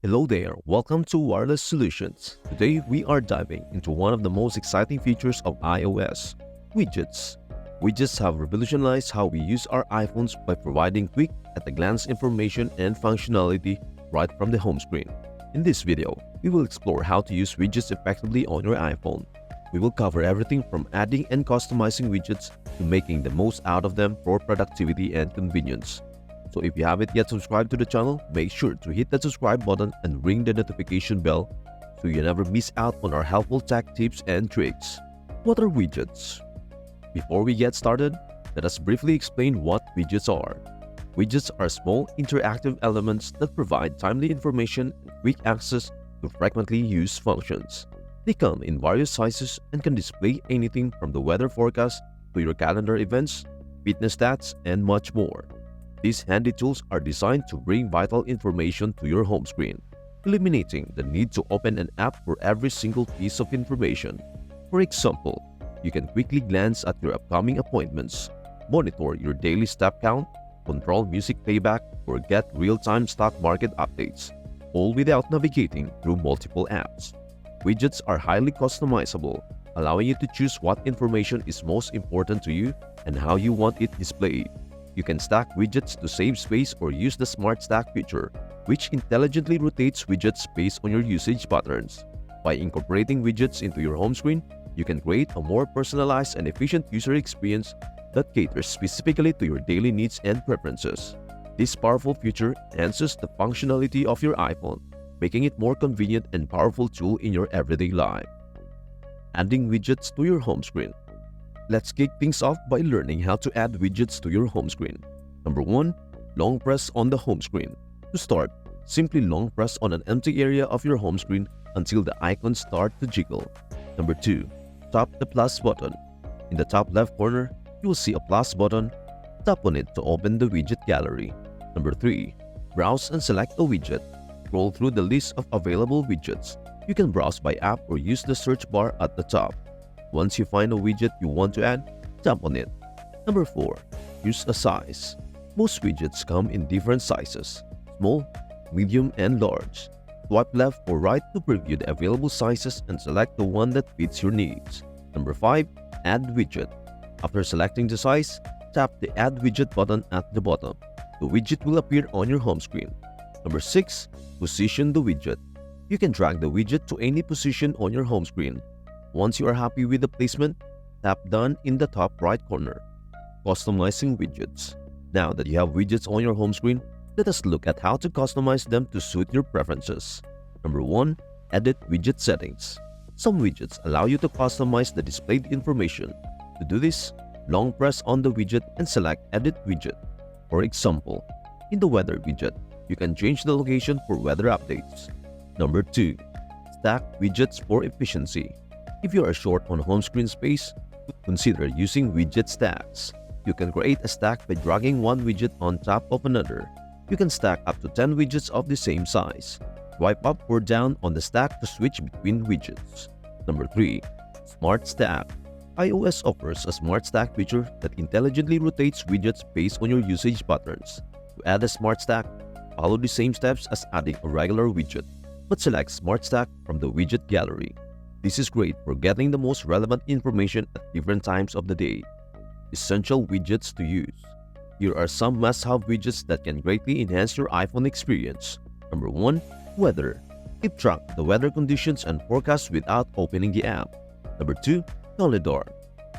Hello there, welcome to Wireless Solutions. Today we are diving into one of the most exciting features of iOS, widgets. Widgets have revolutionized how we use our iPhones by providing quick, at-a-glance information and functionality right from the home screen. In this video, we will explore how to use widgets effectively on your iPhone. We will cover everything from adding and customizing widgets to making the most out of them for productivity and convenience. So if you haven't yet subscribed to the channel, make sure to hit that subscribe button and ring the notification bell so you never miss out on our helpful tech tips and tricks. What are widgets? Before we get started, let us briefly explain what widgets are. Widgets are small interactive elements that provide timely information and quick access to frequently used functions. They come in various sizes and can display anything from the weather forecast to your calendar events, fitness stats, and much more. These handy tools are designed to bring vital information to your home screen, eliminating the need to open an app for every single piece of information. For example, you can quickly glance at your upcoming appointments, monitor your daily step count, control music playback, or get real-time stock market updates, all without navigating through multiple apps. Widgets are highly customizable, allowing you to choose what information is most important to you and how you want it displayed. You can stack widgets to save space or use the Smart Stack feature, which intelligently rotates widgets based on your usage patterns. By incorporating widgets into your home screen, you can create a more personalized and efficient user experience that caters specifically to your daily needs and preferences. This powerful feature enhances the functionality of your iPhone, making it more convenient and powerful tool in your everyday life. Adding widgets to your home screen. Let's kick things off by learning how to add widgets to your home screen. Number 1. Long press on the home screen. To start, simply long press on an empty area of your home screen until the icons start to jiggle. Number 2. Tap the plus button. In the top left corner, you will see a plus button. Tap on it to open the widget gallery. Number 3. Browse and select a widget. Scroll through the list of available widgets. You can browse by app or use the search bar at the top. Once you find a widget you want to add, tap on it. Number 4. Use a size. Most widgets come in different sizes: small, medium, and large. Swipe left or right to preview the available sizes and select the one that fits your needs. Number 5. Add widget. After selecting the size, tap the Add Widget button at the bottom. The widget will appear on your home screen. Number 6. Position the widget. You can drag the widget to any position on your home screen. Once you are happy with the placement, tap Done in the top right corner. Customizing widgets. Now that you have widgets on your home screen, let us look at how to customize them to suit your preferences. Number 1. Edit widget settings. Some widgets allow you to customize the displayed information. To do this, long press on the widget and select Edit Widget. For example, in the Weather widget, you can change the location for weather updates. Number 2. Stack widgets for efficiency. If you are short on home screen space, consider using widget stacks. You can create a stack by dragging one widget on top of another. You can stack up to 10 widgets of the same size. Swipe up or down on the stack to switch between widgets. Number 3. Smart Stack. iOS offers a Smart Stack feature that intelligently rotates widgets based on your usage patterns. To add a Smart Stack, follow the same steps as adding a regular widget, but select Smart Stack from the widget gallery. This is great for getting the most relevant information at different times of the day. Essential widgets to use. Here are some must-have widgets that can greatly enhance your iPhone experience. Number 1. Weather. Keep track of the weather conditions and forecasts without opening the app. Number 2. Calendar.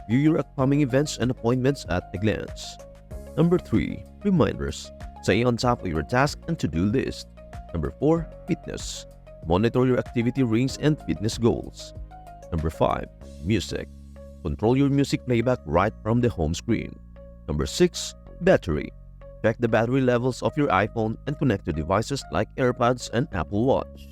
View your upcoming events and appointments at a glance. Number 3. Reminders. Stay on top of your task and to-do list. Number 4. Fitness. Monitor your activity rings and fitness goals. Number 5. Music. Control your music playback right from the home screen. Number 6. Battery. Check the battery levels of your iPhone and connect to devices like AirPods and Apple Watch.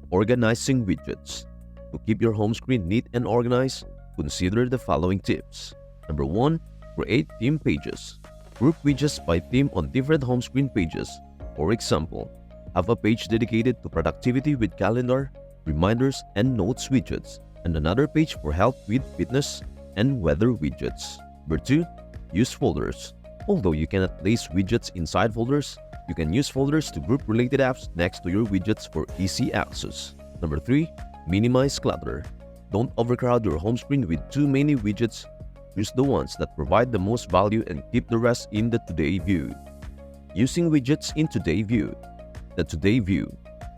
Organizing widgets. To keep your home screen neat and organized, consider the following tips. Number 1. Create theme pages. Group widgets by theme on different home screen pages. For example, have a page dedicated to productivity with calendar, reminders, and notes widgets, and another page for help with fitness and weather widgets. Number 2. Use folders. Although you cannot place widgets inside folders, You can use folders to group related apps next to your widgets for easy access. Number 3. Minimize clutter. Don't overcrowd your home screen with too many widgets. Choose the ones that provide the most value and keep the rest in the Today view. Using widgets in Today view. The Today view,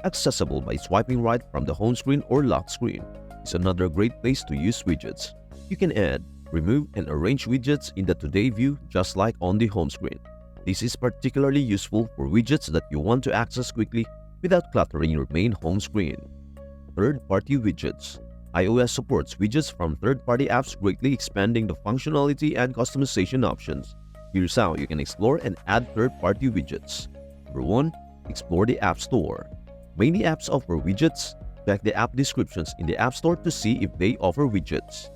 accessible by swiping right from the home screen or lock screen, is another great place to use widgets. You can add, remove, and arrange widgets in the Today view just like on the home screen. This is particularly useful for widgets that you want to access quickly without cluttering your main home screen. Third-party widgets. iOS supports widgets from third-party apps, greatly expanding the functionality and customization options. Here's how you can explore and add third-party widgets. Number 1. Explore the App Store. Many apps offer widgets. Check the app descriptions in the App Store to see if they offer widgets.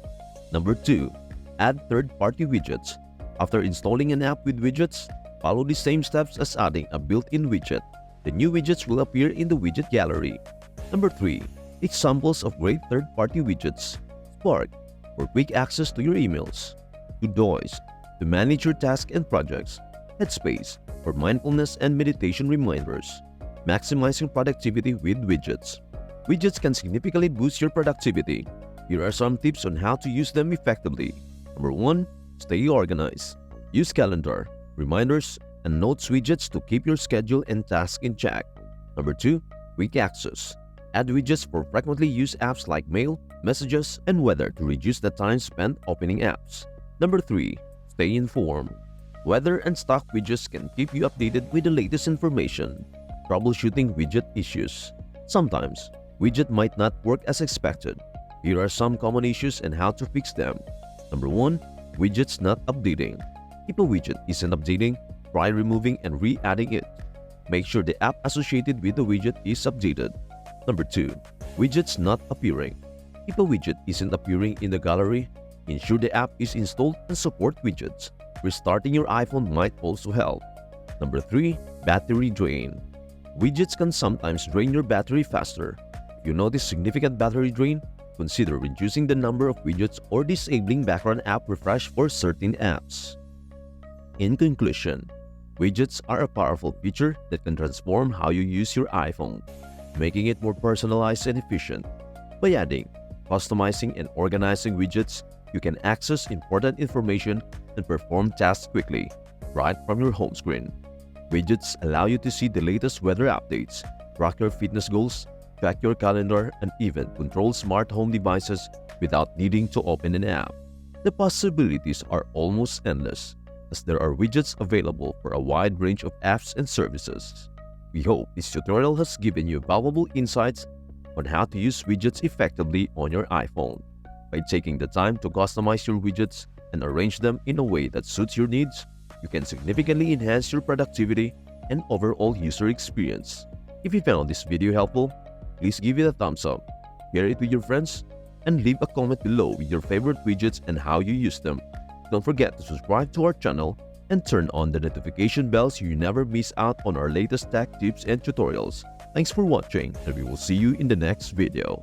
Number 2. Add third-party widgets. After installing an app with widgets, follow the same steps as adding a built-in widget. The new widgets will appear in the widget gallery. Number 3. Examples of great third-party widgets. Spark, for quick access to your emails. Todoist, to manage your tasks and projects. Headspace, for mindfulness and meditation reminders. Maximizing productivity with widgets. Widgets can significantly boost your productivity. Here are some tips on how to use them effectively. Number 1. Stay organized. Use calendar, reminders, and notes widgets to keep your schedule and tasks in check. Number 2. Quick access. Add widgets for frequently used apps like mail, messages, and weather to reduce the time spent opening apps. Number 3. Stay informed. Weather and stock widgets can keep you updated with the latest information. Troubleshooting widget issues. Sometimes, widget might not work as expected. Here are some common issues and how to fix them. Number 1. Widgets not updating. If a widget isn't updating, try removing and re-adding it. Make sure the app associated with the widget is updated. Number 2. Widgets not appearing. If a widget isn't appearing in the gallery, ensure the app is installed and support widgets. Restarting your iPhone might also help. Number 3. Battery drain. Widgets can sometimes drain your battery faster. If you notice significant battery drain, consider reducing the number of widgets or disabling background app refresh for certain apps. In conclusion, widgets are a powerful feature that can transform how you use your iPhone, making it more personalized and efficient. By adding, customizing, and organizing widgets, you can access important information and perform tasks quickly, right from your home screen. Widgets allow you to see the latest weather updates, track your fitness goals, track your calendar, and even control smart home devices without needing to open an app. The possibilities are almost endless, as there are widgets available for a wide range of apps and services. We hope this tutorial has given you valuable insights on how to use widgets effectively on your iPhone. By taking the time to customize your widgets and arrange them in a way that suits your needs, you can significantly enhance your productivity and overall user experience. If you found this video helpful, please give it a thumbs up, share it with your friends, and leave a comment below with your favorite widgets and how you use them. Don't forget to subscribe to our channel and turn on the notification bell so you never miss out on our latest tech tips and tutorials. Thanks for watching, and we will see you in the next video.